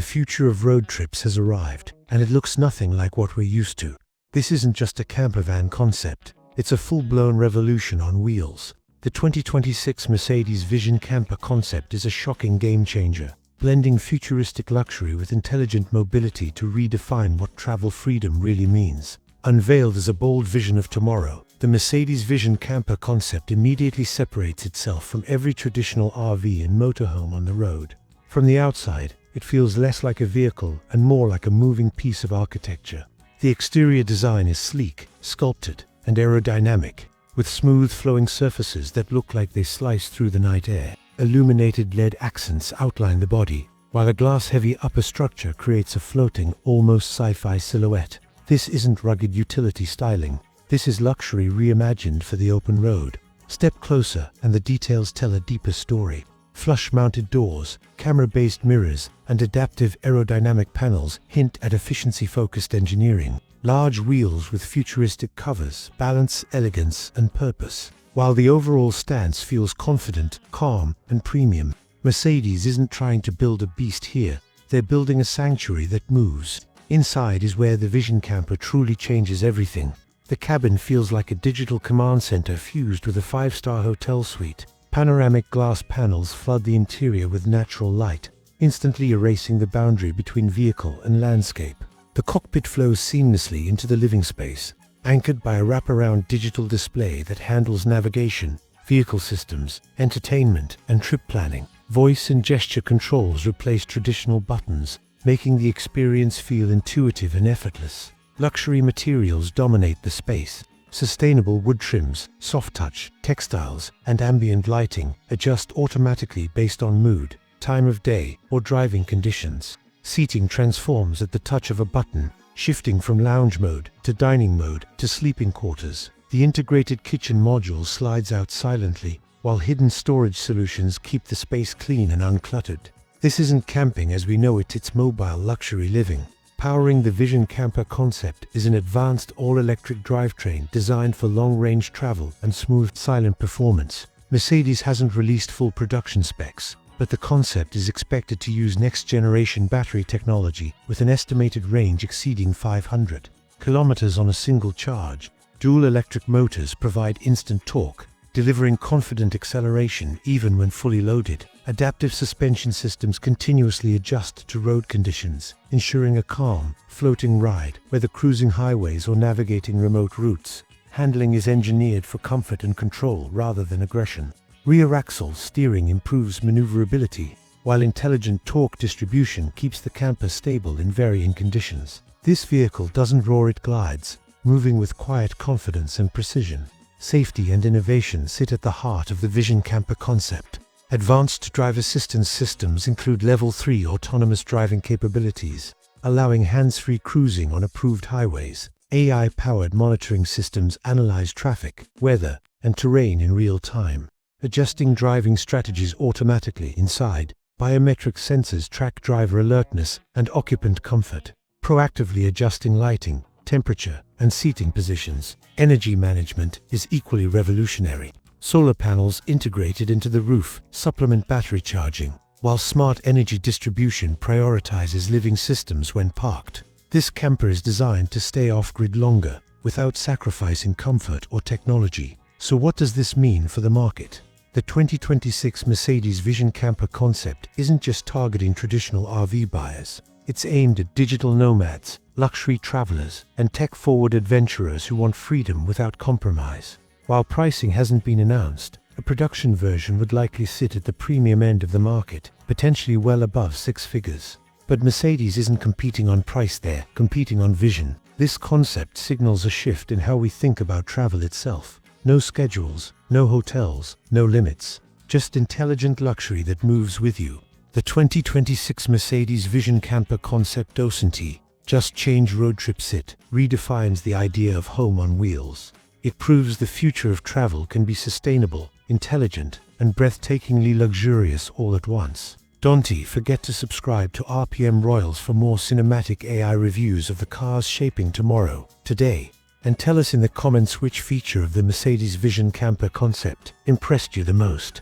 The future of road trips has arrived, and it looks nothing like what we're used to. This isn't just a camper van concept, it's a full-blown revolution on wheels. The 2026 Mercedes Vision Camper concept is a shocking game-changer, blending futuristic luxury with intelligent mobility to redefine what travel freedom really means. Unveiled as a bold vision of tomorrow, the Mercedes Vision Camper concept immediately separates itself from every traditional RV and motorhome on the road. From the outside, it feels less like a vehicle and more like a moving piece of architecture. The exterior design is sleek, sculpted, and aerodynamic, with smooth flowing surfaces that look like they slice through the night air. Illuminated LED accents outline the body, while a glass-heavy upper structure creates a floating, almost sci-fi silhouette. This isn't rugged utility styling. This is luxury reimagined for the open road. Step closer and the details tell a deeper story. Flush-mounted doors, camera-based mirrors, and adaptive aerodynamic panels hint at efficiency-focused engineering. Large wheels with futuristic covers balance elegance and purpose, while the overall stance feels confident, calm, and premium. Mercedes isn't trying to build a beast here. They're building a sanctuary that moves. Inside is where the Vision Camper truly changes everything. The cabin feels like a digital command center fused with a 5-star hotel suite. Panoramic glass panels flood the interior with natural light, instantly erasing the boundary between vehicle and landscape. The cockpit flows seamlessly into the living space, anchored by a wraparound digital display that handles navigation, vehicle systems, entertainment, and trip planning. Voice and gesture controls replace traditional buttons, making the experience feel intuitive and effortless. Luxury materials dominate the space. Sustainable wood trims, soft touch, textiles, and ambient lighting adjust automatically based on mood, time of day, or driving conditions. Seating transforms at the touch of a button, shifting from lounge mode to dining mode to sleeping quarters. The integrated kitchen module slides out silently, while hidden storage solutions keep the space clean and uncluttered. This isn't camping as we know it, it's mobile luxury living. Powering the Vision Camper concept is an advanced all-electric drivetrain designed for long-range travel and smooth, silent performance. Mercedes hasn't released full production specs, but the concept is expected to use next-generation battery technology with an estimated range exceeding 500 kilometers on a single charge. Dual electric motors provide instant torque, delivering confident acceleration even when fully loaded. Adaptive suspension systems continuously adjust to road conditions, ensuring a calm, floating ride, whether cruising highways or navigating remote routes. Handling is engineered for comfort and control rather than aggression. Rear axle steering improves maneuverability, while intelligent torque distribution keeps the camper stable in varying conditions. This vehicle doesn't roar, it glides, moving with quiet confidence and precision. Safety and innovation sit at the heart of the Vision Camper concept. Advanced drive assistance systems include Level 3 autonomous driving capabilities, allowing hands-free cruising on approved highways. AI-powered monitoring systems analyze traffic, weather, and terrain in real time, adjusting driving strategies automatically inside. Biometric sensors track driver alertness and occupant comfort, proactively adjusting lighting, temperature, and seating positions. Energy management is equally revolutionary. Solar panels integrated into the roof supplement battery charging, while smart energy distribution prioritizes living systems when parked. This camper is designed to stay off-grid longer, without sacrificing comfort or technology. So what does this mean for the market? The 2026 Mercedes Vision Camper concept isn't just targeting traditional RV buyers. It's aimed at digital nomads, luxury travelers, and tech-forward adventurers who want freedom without compromise. While pricing hasn't been announced, a production version would likely sit at the premium end of the market, potentially well above 6 figures. But Mercedes isn't competing on price, they're competing on vision. This concept signals a shift in how we think about travel itself. No schedules, no hotels, no limits. Just intelligent luxury that moves with you. The 2026 Mercedes Vision Camper concept doesn't just change road trips, it redefines the idea of home on wheels. It proves the future of travel can be sustainable, intelligent, and breathtakingly luxurious all at once. Don't forget to subscribe to RPM Royals for more cinematic AI reviews of the cars shaping tomorrow, today. And tell us in the comments which feature of the Mercedes Vision Camper concept impressed you the most.